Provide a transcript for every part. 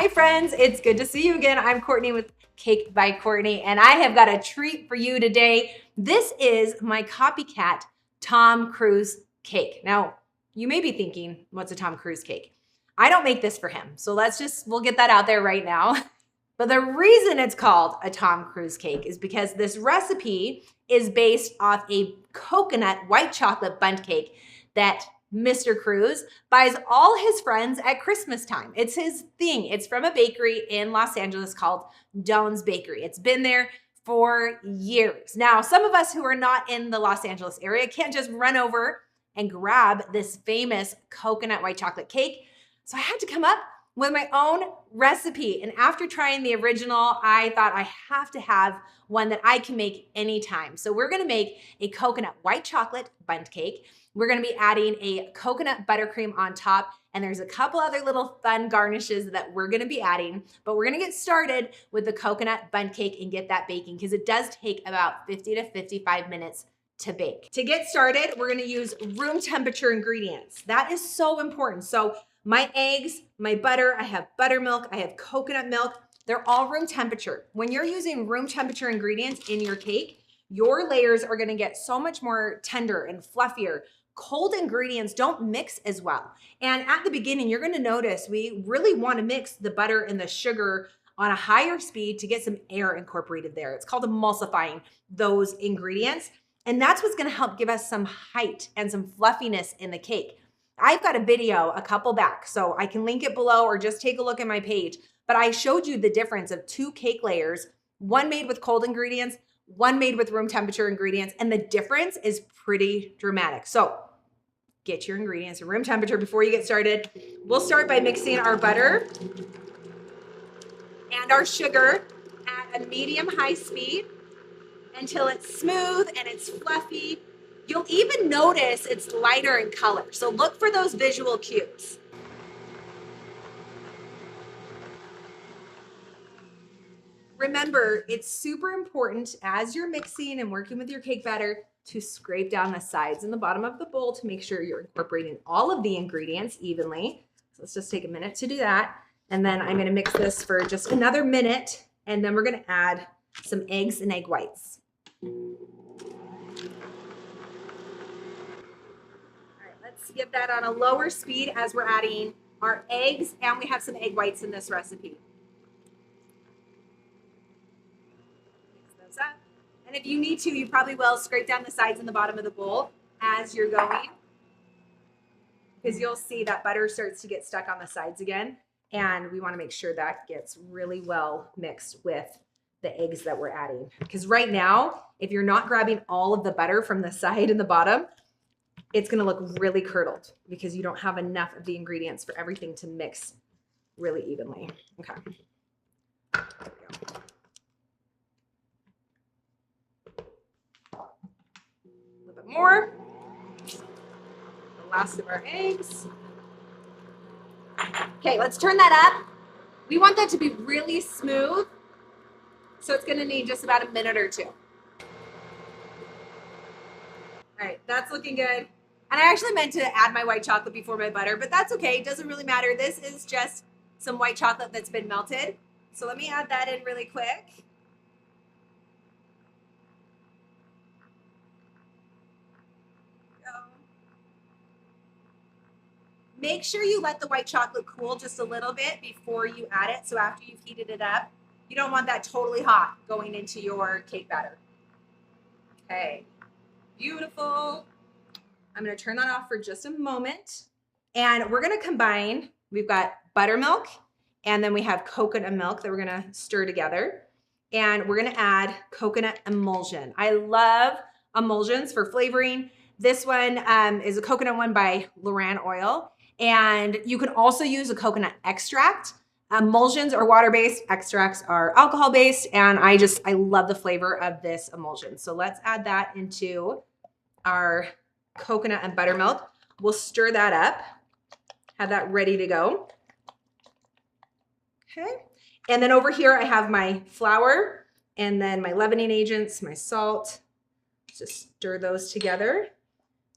Hi friends, it's good to see you again. I'm Courtney with Cake by Courtney, and I have got a treat for you today. This is my Copycat Tom Cruise cake. Now, you may be thinking, what's a Tom Cruise cake? I don't make this for him, so we'll get that out there right now. But the reason it's called a Tom Cruise cake is because this recipe is based off a coconut white chocolate bundt cake that Mr. Cruise buys all his friends at Christmas time. It's his thing. It's from a bakery in Los Angeles called Doan's Bakery. It's been there for years. Now, some of us who are not in the Los Angeles area can't just run over and grab this famous coconut white chocolate cake. So I had to come up with my own recipe. And after trying the original, I thought I have to have one that I can make anytime. So we're gonna make a coconut white chocolate bundt cake. We're gonna be adding a coconut buttercream on top, and there's a couple other little fun garnishes that we're gonna be adding, but we're gonna get started with the coconut bundt cake and get that baking because it does take about 50 to 55 minutes to bake. To get started, we're gonna use room temperature ingredients. That is so important. So my eggs, my butter, I have buttermilk, I have coconut milk, they're all room temperature. When you're using room temperature ingredients in your cake, your layers are gonna get so much more tender and fluffier. Cold ingredients don't mix as well. And at the beginning, you're gonna notice we really wanna mix the butter and the sugar on a higher speed to get some air incorporated there. It's called emulsifying those ingredients. And that's what's gonna help give us some height and some fluffiness in the cake. I've got a video a couple back, so I can link it below or just take a look at my page. But I showed you the difference of two cake layers, one made with cold ingredients, one made with room temperature ingredients, and the difference is pretty dramatic. So get your ingredients at room temperature before you get started. We'll start by mixing our butter and our sugar at a medium-high speed until it's smooth and it's fluffy. You'll even notice it's lighter in color. So look for those visual cues. Remember, it's super important as you're mixing and working with your cake batter to scrape down the sides and the bottom of the bowl to make sure you're incorporating all of the ingredients evenly. So let's just take a minute to do that. And then I'm gonna mix this for just another minute, and then we're gonna add some eggs and egg whites. Let's get that on a lower speed as we're adding our eggs, and we have some egg whites in this recipe. Mix those up. And if you need to, you probably will scrape down the sides and the bottom of the bowl as you're going, because you'll see that butter starts to get stuck on the sides again. And we want to make sure that gets really well mixed with the eggs that we're adding. Because right now, if you're not grabbing all of the butter from the side and the bottom, it's gonna look really curdled because you don't have enough of the ingredients for everything to mix really evenly. Okay. There we go. A little bit more. The last of our eggs. Okay, let's turn that up. We want that to be really smooth, so it's gonna need just about a minute or two. All right, that's looking good. And I actually meant to add my white chocolate before my butter, but that's okay. It doesn't really matter. This is just some white chocolate that's been melted. So let me add that in really quick. Go. Make sure you let the white chocolate cool just a little bit before you add it. So after you've heated it up, you don't want that totally hot going into your cake batter. Okay, beautiful. I'm gonna turn that off for just a moment. And we're gonna combine, we've got buttermilk, and then we have coconut milk that we're gonna stir together. And we're gonna add coconut emulsion. I love emulsions for flavoring. This one is a coconut one by Loran Oil. And you can also use a coconut extract. Emulsions are water-based, extracts are alcohol-based, and I love the flavor of this emulsion. So let's add that into our coconut and buttermilk. We'll stir that up, have that ready to go. Okay, and then over here I have my flour and then my leavening agents, my salt. Just stir those together.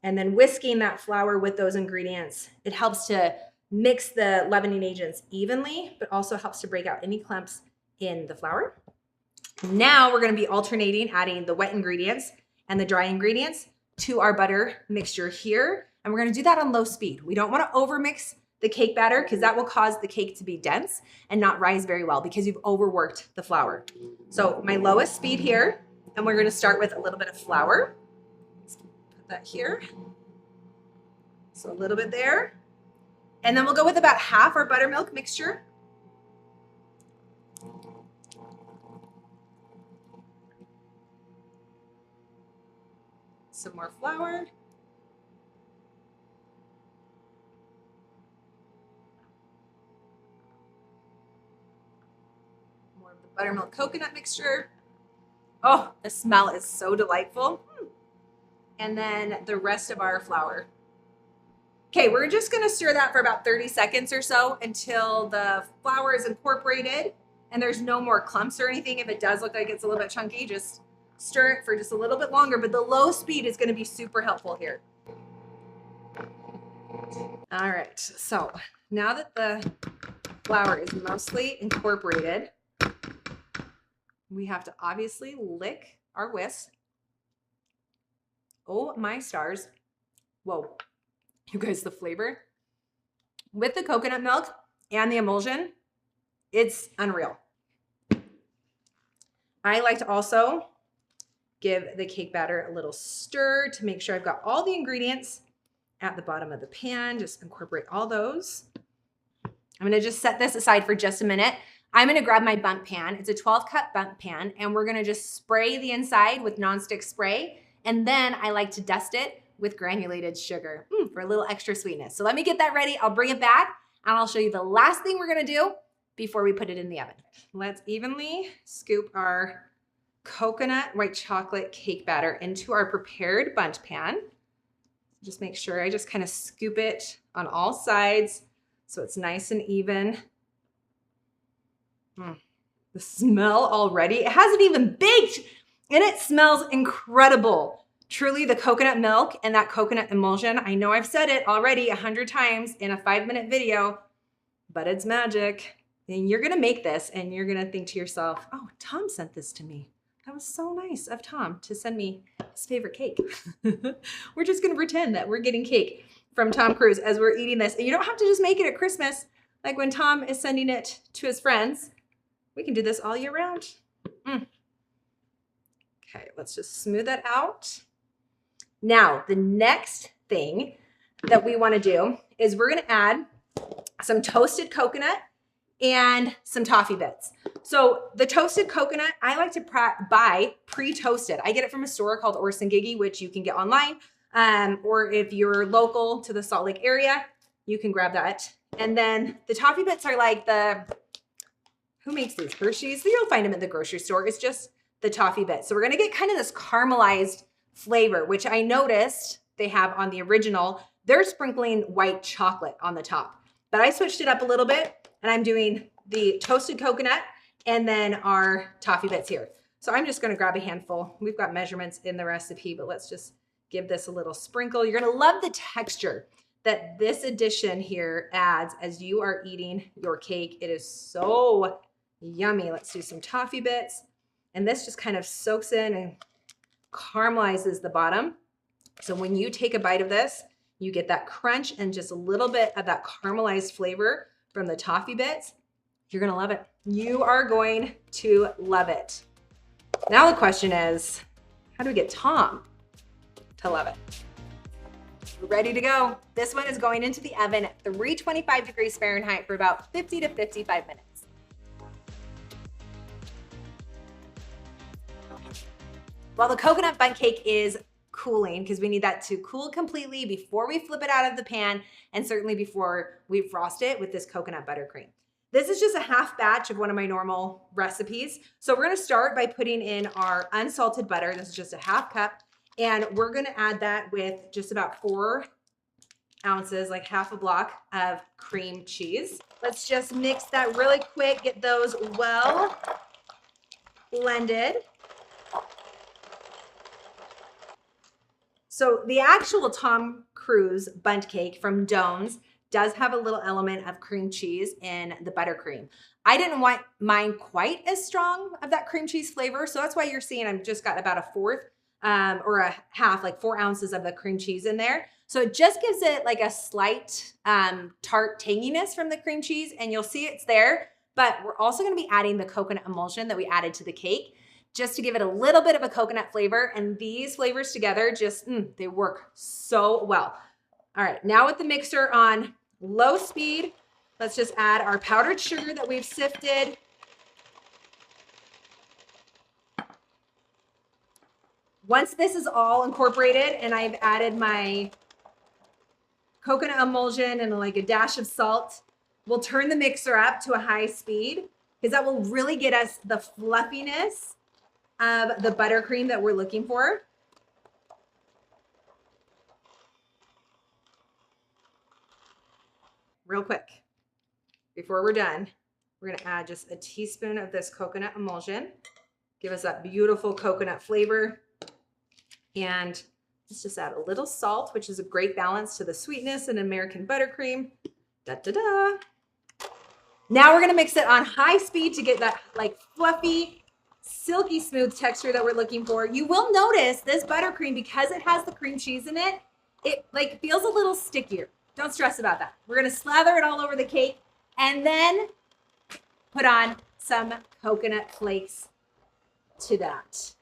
And then whisking that flour with those ingredients, it helps to mix the leavening agents evenly, but also helps to break out any clumps in the flour. Now we're going to be alternating, adding the wet ingredients and the dry ingredients to our butter mixture here. And we're going to do that on low speed. We don't want to overmix the cake batter because that will cause the cake to be dense and not rise very well because you've overworked the flour. So my lowest speed here, and we're going to start with a little bit of flour. Let's put that here. So a little bit there. And then we'll go with about half our buttermilk mixture. Some more flour. More of the buttermilk coconut mixture. Oh, the smell is so delightful. And then the rest of our flour. Okay, we're just gonna stir that for about 30 seconds or so until the flour is incorporated and there's no more clumps or anything. If it does look like it's a little bit chunky, just stir it for just a little bit longer, but the low speed is gonna be super helpful here. All right, so now that the flour is mostly incorporated, we have to obviously lick our whisk. Oh my stars. Whoa. You guys, the flavor with the coconut milk and the emulsion, it's unreal. I like to also give the cake batter a little stir to make sure I've got all the ingredients at the bottom of the pan. Just incorporate all those. I'm gonna just set this aside for just a minute. I'm gonna grab my Bundt pan. It's a 12-cup Bundt pan, and we're gonna just spray the inside with nonstick spray, and then I like to dust it with granulated sugar for a little extra sweetness. So let me get that ready. I'll bring it back and I'll show you the last thing we're gonna do before we put it in the oven. Let's evenly scoop our coconut white chocolate cake batter into our prepared Bundt pan. Just make sure I just kind of scoop it on all sides so it's nice and even. The smell already, it hasn't even baked and it smells incredible. Truly, the coconut milk and that coconut emulsion, I know I've said it already 100 times in a 5-minute video, but it's magic. And you're gonna make this and you're gonna think to yourself, oh, Tom sent this to me. That was so nice of Tom to send me his favorite cake. We're just gonna pretend that we're getting cake from Tom Cruise as we're eating this. And you don't have to just make it at Christmas, like when Tom is sending it to his friends. We can do this all year round. Okay, let's just smooth that out. Now, the next thing that we want to do is we're going to add some toasted coconut and some toffee bits. So the toasted coconut, I like to buy pre-toasted. I get it from a store called Orson Gigi, which you can get online. Or if you're local to the Salt Lake area, you can grab that. And then the toffee bits are like who makes these? Hershey's? You'll find them at the grocery store. It's just the toffee bits. So we're going to get kind of this caramelized flavor, which I noticed they have on the original. They're sprinkling white chocolate on the top, but I switched it up a little bit and I'm doing the toasted coconut and then our toffee bits here. So I'm just going to grab a handful. We've got measurements in the recipe, but let's just give this a little sprinkle. You're going to love the texture that this addition here adds as you are eating your cake. It is so yummy. Let's do some toffee bits. And this just kind of soaks in and caramelizes the bottom. So when you take a bite of this, you get that crunch and just a little bit of that caramelized flavor from the toffee bits. You're gonna love it. You are going to love it. Now the question is, how do we get Tom to love it? We're ready to go. This one is going into the oven at 325 degrees Fahrenheit for about 50 to 55 minutes. While the coconut bundt cake is cooling, because we need that to cool completely before we flip it out of the pan and certainly before we frost it with this coconut buttercream. This is just a half batch of one of my normal recipes. So we're gonna start by putting in our unsalted butter. This is just a half cup. And we're gonna add that with just about 4 ounces, like half a block of cream cheese. Let's just mix that really quick, get those well blended. So the actual Tom Cruise bundt cake from Doan's does have a little element of cream cheese in the buttercream. I didn't want mine quite as strong of that cream cheese flavor. So that's why you're seeing I've just got about a fourth or a half, like 4 ounces of the cream cheese in there. So it just gives it like a slight tart tanginess from the cream cheese, and you'll see it's there. But we're also gonna be adding the coconut emulsion that we added to the cake just to give it a little bit of a coconut flavor. And these flavors together just, they work so well. All right, now with the mixer on low speed, let's just add our powdered sugar that we've sifted. Once this is all incorporated and I've added my coconut emulsion and like a dash of salt, we'll turn the mixer up to a high speed because that will really get us the fluffiness of the buttercream that we're looking for. Real quick, before we're done, we're gonna add just a teaspoon of this coconut emulsion. Give us that beautiful coconut flavor. And let's just add a little salt, which is a great balance to the sweetness and American buttercream. Da-da-da. Now we're gonna mix it on high speed to get that like fluffy, silky smooth texture that we're looking for. You will notice this buttercream, because it has the cream cheese in it, it like feels a little stickier. Don't stress about that. We're gonna slather it all over the cake and then put on some coconut flakes to that.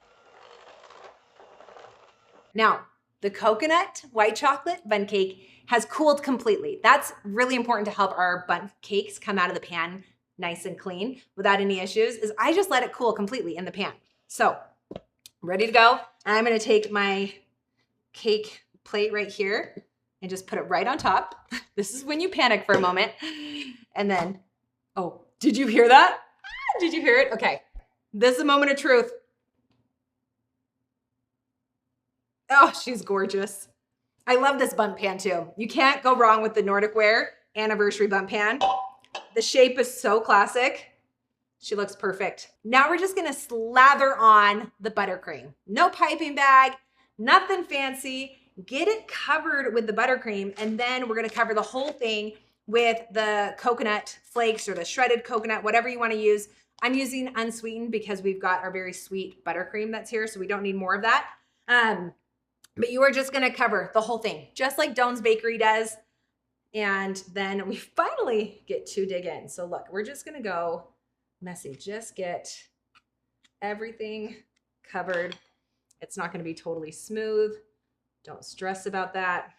Now, the coconut white chocolate Bundt cake has cooled completely. That's really important to help our Bundt cakes come out of the pan nice and clean without any issues, is I just let it cool completely in the pan. So, ready to go. And I'm gonna take my cake plate right here and just put it right on top. This is when you panic for a moment. And then, oh, did you hear that? Did you hear it? Okay, this is a moment of truth. Oh, she's gorgeous. I love this Bundt pan too. You can't go wrong with the Nordic Ware anniversary Bundt pan. The shape is so classic. She looks perfect. Now we're just gonna slather on the buttercream. No piping bag, nothing fancy. Get it covered with the buttercream, and then we're gonna cover the whole thing with the coconut flakes or the shredded coconut, whatever you wanna use. I'm using unsweetened because we've got our very sweet buttercream that's here, so we don't need more of that. But you are just gonna cover the whole thing, just like Doan's Bakery does. And then we finally get to dig in. So look, we're just gonna go messy. Just get everything covered. It's not gonna be totally smooth. Don't stress about that.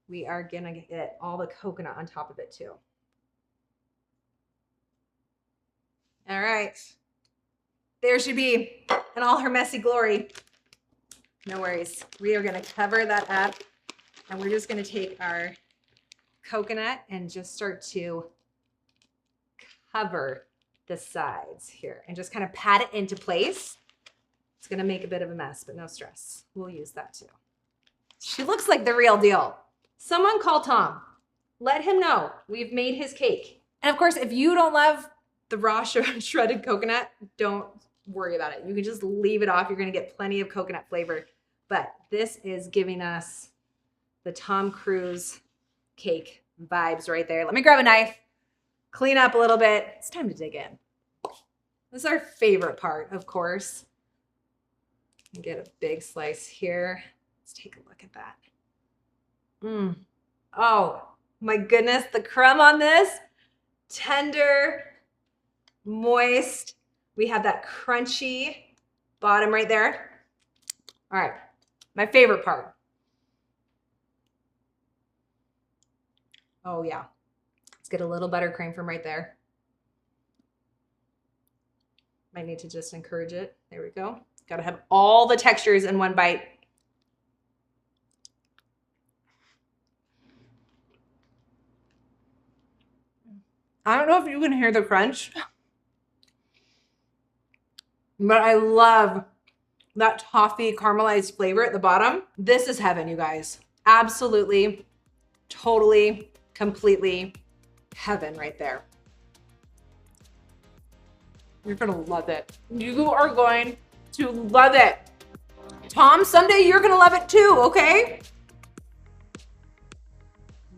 We are gonna get all the coconut on top of it too. All right, there she be in all her messy glory. No worries, we are gonna cover that up, and we're just gonna take our coconut and just start to cover the sides here and just kind of pat it into place. It's gonna make a bit of a mess, but no stress. We'll use that too. She looks like the real deal. Someone call Tom. Let him know we've made his cake. And of course, if you don't love the raw shredded coconut, don't worry about it. You can just leave it off. You're gonna get plenty of coconut flavor. But this is giving us the Tom Cruise cake vibes right there. Let me grab a knife, clean up a little bit. It's time to dig in. This is our favorite part, of course. Get a big slice here. Let's take a look at that. Oh my goodness, the crumb on this, tender, moist. We have that crunchy bottom right there. All right, my favorite part. Oh yeah, let's get a little buttercream from right there. Might need to just encourage it. There we go. Got to have all the textures in one bite. I don't know if you can hear the crunch, but I love that toffee caramelized flavor at the bottom. This is heaven, you guys. Absolutely, totally, completely heaven right there. You're gonna love it. You are going to love it. Tom, someday you're gonna love it too, okay?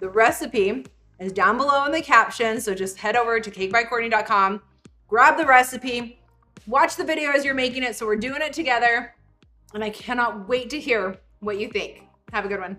The recipe is down below in the caption, so just head over to cakebycourtney.com, grab the recipe, watch the video as you're making it, so we're doing it together, and I cannot wait to hear what you think. Have a good one.